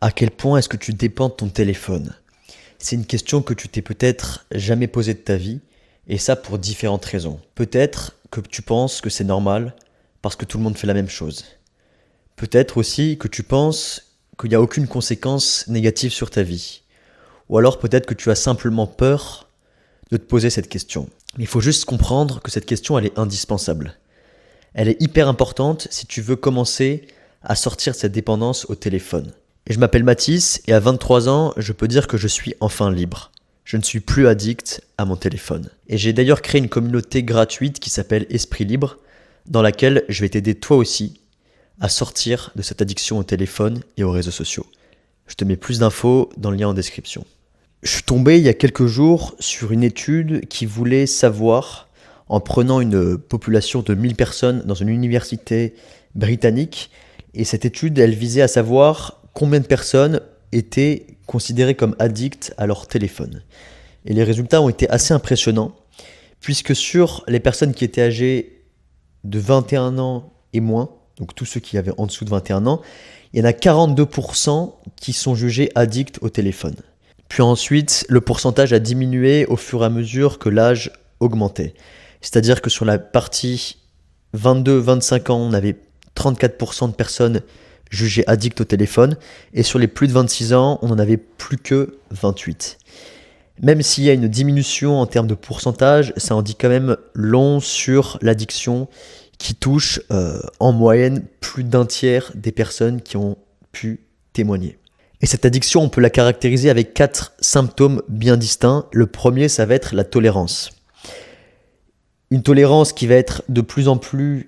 À quel point est-ce que tu dépends de ton téléphone? C'est une question que tu t'es peut-être jamais posée de ta vie, et ça pour différentes raisons. Peut-être que tu penses que c'est normal, parce que tout le monde fait la même chose. Peut-être aussi que tu penses qu'il n'y a aucune conséquence négative sur ta vie. Ou alors peut-être que tu as simplement peur de te poser cette question. Mais il faut juste comprendre que cette question, elle est indispensable. Elle est hyper importante si tu veux commencer à sortir de cette dépendance au téléphone. Et je m'appelle Mathis et à 23 ans, je peux dire que je suis enfin libre. Je ne suis plus addict à mon téléphone. Et j'ai d'ailleurs créé une communauté gratuite qui s'appelle Esprit Libre, dans laquelle je vais t'aider toi aussi à sortir de cette addiction au téléphone et aux réseaux sociaux. Je te mets plus d'infos dans le lien en description. Je suis tombé il y a quelques jours sur une étude qui voulait savoir, en prenant une population de 1000 personnes dans une université britannique, et cette étude, elle visait à savoir combien de personnes étaient considérées comme addictes à leur téléphone. Et les résultats ont été assez impressionnants, puisque sur les personnes qui étaient âgées de 21 ans et moins, donc tous ceux qui avaient en dessous de 21 ans, il y en a 42% qui sont jugés addicts au téléphone. Puis ensuite, le pourcentage a diminué au fur et à mesure que l'âge augmentait. C'est-à-dire que sur la partie 22-25 ans, on avait 34% de personnes jugées addictes au téléphone, et sur les plus de 26 ans, on en avait plus que 28. Même s'il y a une diminution en termes de pourcentage, ça en dit quand même long sur l'addiction qui touche en moyenne plus d'un tiers des personnes qui ont pu témoigner. Et cette addiction, on peut la caractériser avec 4 symptômes bien distincts. Le premier, ça va être la tolérance. Une tolérance qui va être de plus en plus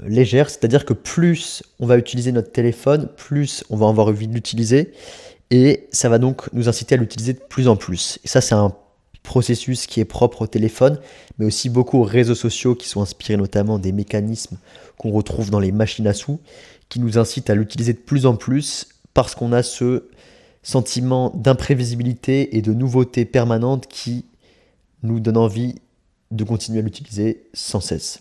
légère, c'est-à-dire que plus on va utiliser notre téléphone, plus on va avoir envie de l'utiliser, et ça va donc nous inciter à l'utiliser de plus en plus. Et ça, c'est un processus qui est propre au téléphone, mais aussi beaucoup aux réseaux sociaux qui sont inspirés notamment des mécanismes qu'on retrouve dans les machines à sous, qui nous incitent à l'utiliser de plus en plus parce qu'on a ce sentiment d'imprévisibilité et de nouveauté permanente qui nous donne envie de continuer à l'utiliser sans cesse.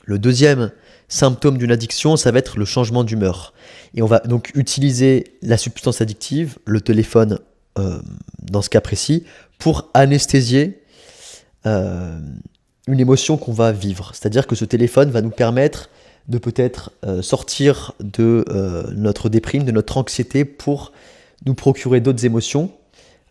Le deuxième symptôme d'une addiction, ça va être le changement d'humeur. Et on va donc utiliser la substance addictive, le téléphone dans ce cas précis, pour anesthésier une émotion qu'on va vivre. C'est-à-dire que ce téléphone va nous permettre de peut-être sortir de notre déprime, de notre anxiété, pour nous procurer d'autres émotions,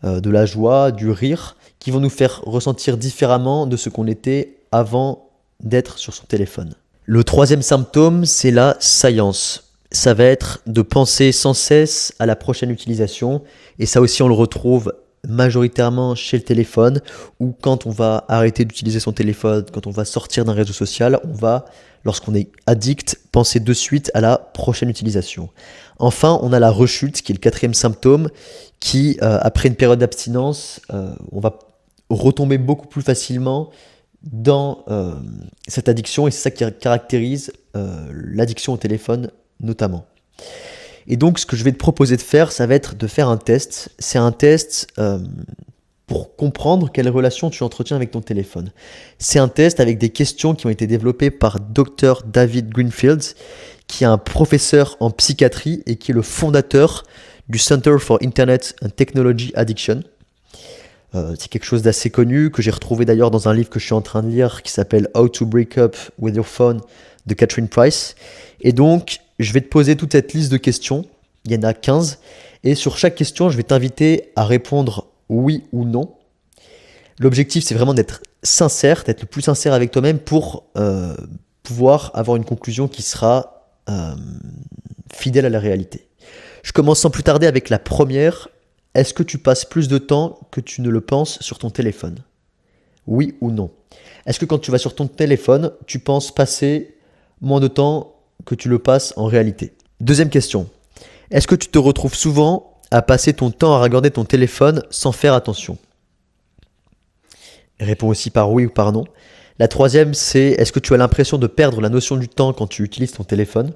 de la joie, du rire, qui vont nous faire ressentir différemment de ce qu'on était avant d'être sur son téléphone. Le troisième symptôme, c'est la saillance. Ça va être de penser sans cesse à la prochaine utilisation, et ça aussi on le retrouve majoritairement chez le téléphone, ou quand on va arrêter d'utiliser son téléphone, quand on va sortir d'un réseau social, on va, lorsqu'on est addict, penser de suite à la prochaine utilisation. Enfin, on a la rechute, qui est le quatrième symptôme, qui, après une période d'abstinence, on va retomber beaucoup plus facilement dans cette addiction, et c'est ça qui caractérise l'addiction au téléphone notamment. Et donc ce que je vais te proposer de faire, ça va être de faire un test. C'est un test pour comprendre quelle relation tu entretiens avec ton téléphone. C'est un test avec des questions qui ont été développées par Dr David Greenfield, qui est un professeur en psychiatrie et qui est le fondateur du Center for Internet and Technology Addiction. C'est quelque chose d'assez connu, que j'ai retrouvé d'ailleurs dans un livre que je suis en train de lire qui s'appelle How to Break Up with Your Phone de Catherine Price. Et donc, je vais te poser toute cette liste de questions, il y en a 15, et sur chaque question, je vais t'inviter à répondre oui ou non. L'objectif, c'est vraiment d'être sincère, d'être le plus sincère avec toi-même pour pouvoir avoir une conclusion qui sera fidèle à la réalité. Je commence sans plus tarder avec la première. Est-ce que tu passes plus de temps que tu ne le penses sur ton téléphone? Oui ou non? Est-ce que quand tu vas sur ton téléphone, tu penses passer moins de temps que tu le passes en réalité? Deuxième question. Est-ce que tu te retrouves souvent à passer ton temps à regarder ton téléphone sans faire attention? Réponds aussi par oui ou par non. La troisième, c'est est-ce que tu as l'impression de perdre la notion du temps quand tu utilises ton téléphone?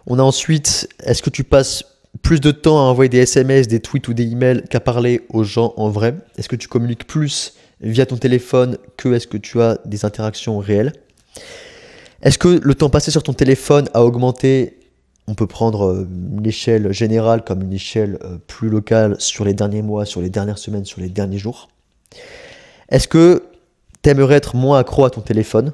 On a ensuite, est-ce que tu passes plus de temps à envoyer des SMS, des tweets ou des emails qu'à parler aux gens en vrai? Est-ce que tu communiques plus via ton téléphone que est-ce que tu as des interactions réelles? Est-ce que le temps passé sur ton téléphone a augmenté On peut prendre une échelle générale comme une échelle plus locale sur les derniers mois, sur les dernières semaines, sur les derniers jours. Est-ce que tu aimerais être moins accro à ton téléphone?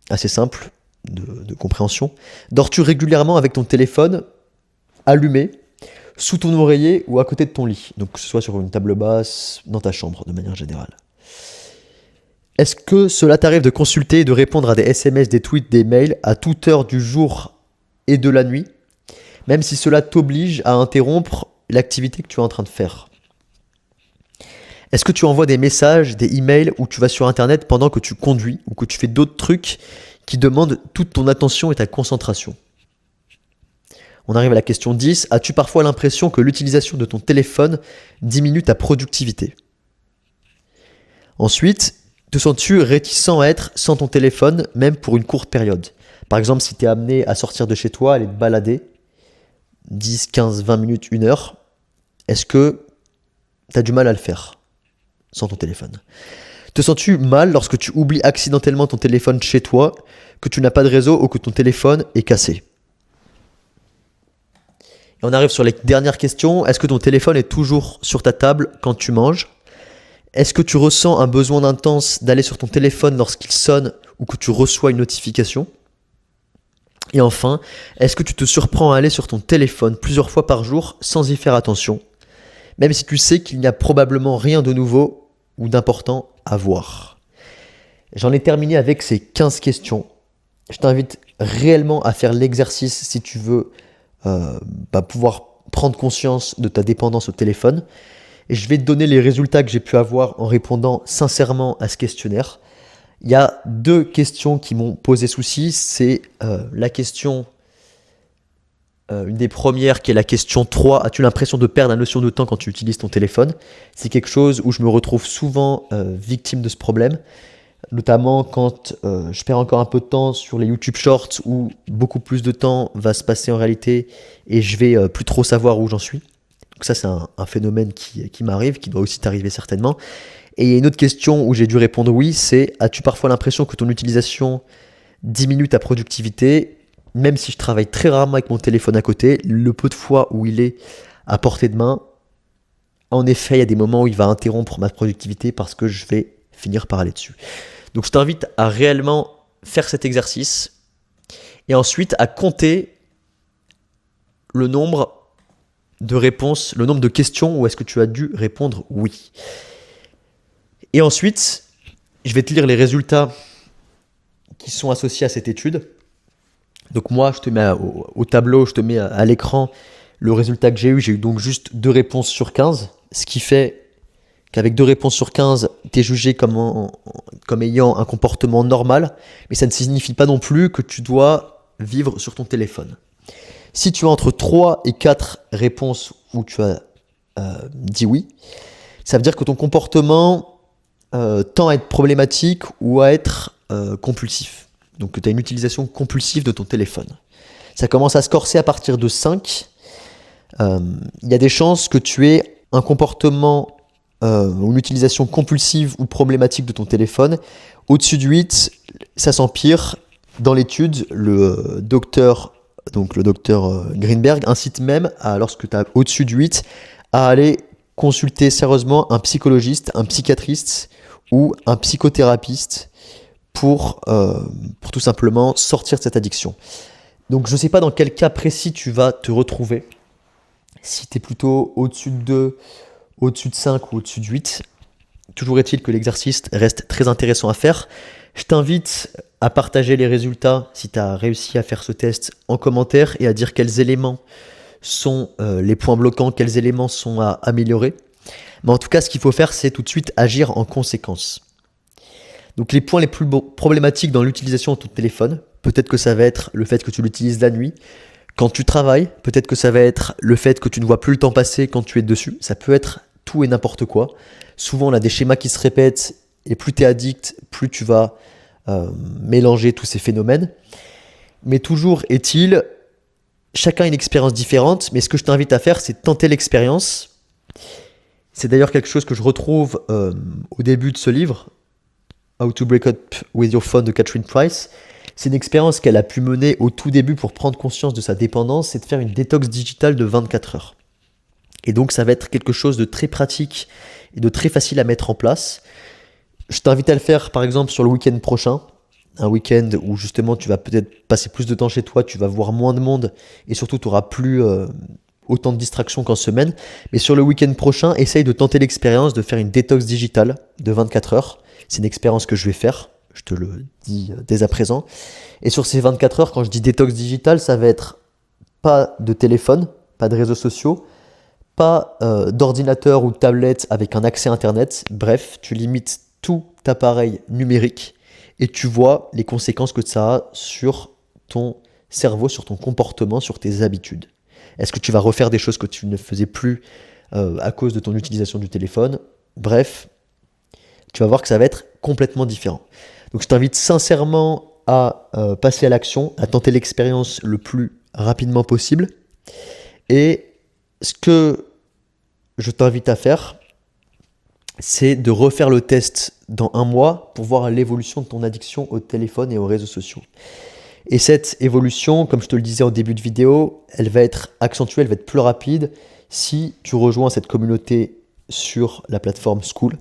Assez simple de compréhension. Dors-tu régulièrement avec ton téléphone allumé, sous ton oreiller ou à côté de ton lit? Donc que ce soit sur une table basse, dans ta chambre de manière générale. Est-ce que cela t'arrive de consulter et de répondre à des SMS, des tweets, des mails à toute heure du jour et de la nuit, même si cela t'oblige à interrompre l'activité que tu es en train de faire? Est-ce que tu envoies des messages, des emails ou tu vas sur internet pendant que tu conduis ou que tu fais d'autres trucs qui demandent toute ton attention et ta concentration? On arrive à la question 10. As-tu parfois l'impression que l'utilisation de ton téléphone diminue ta productivité? Ensuite, te sens-tu réticent à être sans ton téléphone, même pour une courte période? Par exemple, si tu es amené à sortir de chez toi, aller te balader, 10, 15, 20 minutes, 1 heure, est-ce que tu as du mal à le faire sans ton téléphone? Te sens-tu mal lorsque tu oublies accidentellement ton téléphone chez toi, que tu n'as pas de réseau ou que ton téléphone est cassé? Et on arrive sur les dernières questions. Est-ce que ton téléphone est toujours sur ta table quand tu manges? Est-ce que tu ressens un besoin intense d'aller sur ton téléphone lorsqu'il sonne ou que tu reçois une notification? Et enfin, est-ce que tu te surprends à aller sur ton téléphone plusieurs fois par jour sans y faire attention, même si tu sais qu'il n'y a probablement rien de nouveau ou d'important à voir? J'en ai terminé avec ces 15 questions. Je t'invite réellement à faire l'exercice si tu veux pouvoir prendre conscience de ta dépendance au téléphone. Et je vais te donner les résultats que j'ai pu avoir en répondant sincèrement à ce questionnaire. Il y a 2 questions qui m'ont posé souci. C'est la question, une des premières qui est la question 3. As-tu l'impression de perdre la notion de temps quand tu utilises ton téléphone? C'est quelque chose où je me retrouve souvent victime de ce problème. Notamment quand je perds encore un peu de temps sur les YouTube Shorts où beaucoup plus de temps va se passer en réalité et je vais plus trop savoir où j'en suis. Donc ça c'est un phénomène qui m'arrive, qui doit aussi t'arriver certainement. Et il y a une autre question où j'ai dû répondre oui, c'est: as-tu parfois l'impression que ton utilisation diminue ta productivité? Même si je travaille très rarement avec mon téléphone à côté, le peu de fois où il est à portée de main, en effet il y a des moments où il va interrompre ma productivité parce que je vais finir par aller dessus. Donc je t'invite à réellement faire cet exercice et ensuite à compter le nombre de réponses, le nombre de questions où est-ce que tu as dû répondre oui. Et ensuite, je vais te lire les résultats qui sont associés à cette étude. Donc moi, je te mets au tableau, je te mets à l'écran le résultat que j'ai eu. J'ai eu donc juste 2 réponses sur 15, ce qui fait qu'avec 2 réponses sur 15, tu es jugé comme ayant un comportement normal, mais ça ne signifie pas non plus que tu dois vivre sur ton téléphone. Si tu as entre 3 et 4 réponses où tu as dit oui, ça veut dire que ton comportement tend à être problématique ou à être compulsif. Donc que tu as une utilisation compulsive de ton téléphone. Ça commence à se corser à partir de 5. Il y a des chances que tu aies un comportement ou une utilisation compulsive ou problématique de ton téléphone. Au-dessus de 8, ça s'empire. Dans l'étude, le docteur Greenberg incite même, lorsque tu as au-dessus de 8, à aller consulter sérieusement un psychologiste, un psychiatriste ou un psychothérapeute pour tout simplement sortir de cette addiction. Donc je ne sais pas dans quel cas précis tu vas te retrouver. Si tu es plutôt au-dessus de 2, au-dessus de 5 ou au-dessus de 8, toujours est-il que l'exercice reste très intéressant à faire. Je t'invite à partager les résultats si tu as réussi à faire ce test en commentaire et à dire quels éléments sont les points bloquants, quels éléments sont à améliorer. Mais en tout cas, ce qu'il faut faire, c'est tout de suite agir en conséquence. Donc les points les plus problématiques dans l'utilisation de ton téléphone, peut-être que ça va être le fait que tu l'utilises la nuit, quand tu travailles, peut-être que ça va être le fait que tu ne vois plus le temps passer quand tu es dessus. Ça peut être tout et n'importe quoi. Souvent, on a des schémas qui se répètent et plus tu es addict, plus tu vas mélanger tous ces phénomènes. Mais toujours est-il, chacun a une expérience différente, mais ce que je t'invite à faire, c'est tenter l'expérience. C'est d'ailleurs quelque chose que je retrouve au début de ce livre, How to Break Up with Your Phone de Catherine Price. C'est une expérience qu'elle a pu mener au tout début pour prendre conscience de sa dépendance, c'est de faire une détox digitale de 24 heures. Et donc ça va être quelque chose de très pratique et de très facile à mettre en place. Je t'invite à le faire par exemple sur le week-end prochain, un week-end où justement tu vas peut-être passer plus de temps chez toi, tu vas voir moins de monde et surtout tu n'auras plus autant de distractions qu'en semaine. Mais sur le week-end prochain, essaye de tenter l'expérience de faire une détox digitale de 24 heures. C'est une expérience que je vais faire, je te le dis dès à présent. Et sur ces 24 heures, quand je dis détox digitale, ça va être pas de téléphone, pas de réseaux sociaux, pas d'ordinateur ou de tablette avec un accès Internet. Bref, tu limites tout appareil numérique et tu vois les conséquences que ça a sur ton cerveau, sur ton comportement, sur tes habitudes. Est-ce que tu vas refaire des choses que tu ne faisais plus à cause de ton utilisation du téléphone? Bref, tu vas voir que ça va être complètement différent. Donc je t'invite sincèrement à passer à l'action, à tenter l'expérience le plus rapidement possible. Et ce que je t'invite à faire, c'est de refaire le test dans 1 mois pour voir l'évolution de ton addiction au téléphone et aux réseaux sociaux. Et cette évolution, comme je te le disais au début de vidéo, elle va être accentuée, elle va être plus rapide si tu rejoins cette communauté sur la plateforme Skool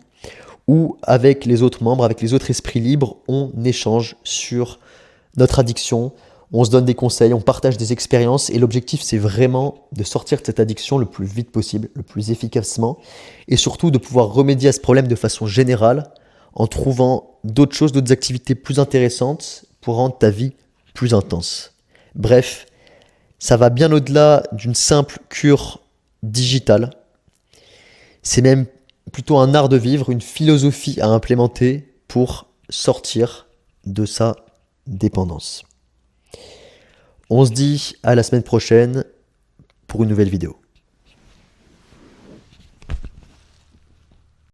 ou avec les autres membres, avec les autres esprits libres, on échange sur notre addiction, on se donne des conseils, on partage des expériences et l'objectif c'est vraiment de sortir de cette addiction le plus vite possible, le plus efficacement et surtout de pouvoir remédier à ce problème de façon générale en trouvant d'autres choses, d'autres activités plus intéressantes pour rendre ta vie plus intense. Bref, ça va bien au-delà d'une simple cure digitale. C'est même plutôt un art de vivre, une philosophie à implémenter pour sortir de sa dépendance. On se dit à la semaine prochaine pour une nouvelle vidéo.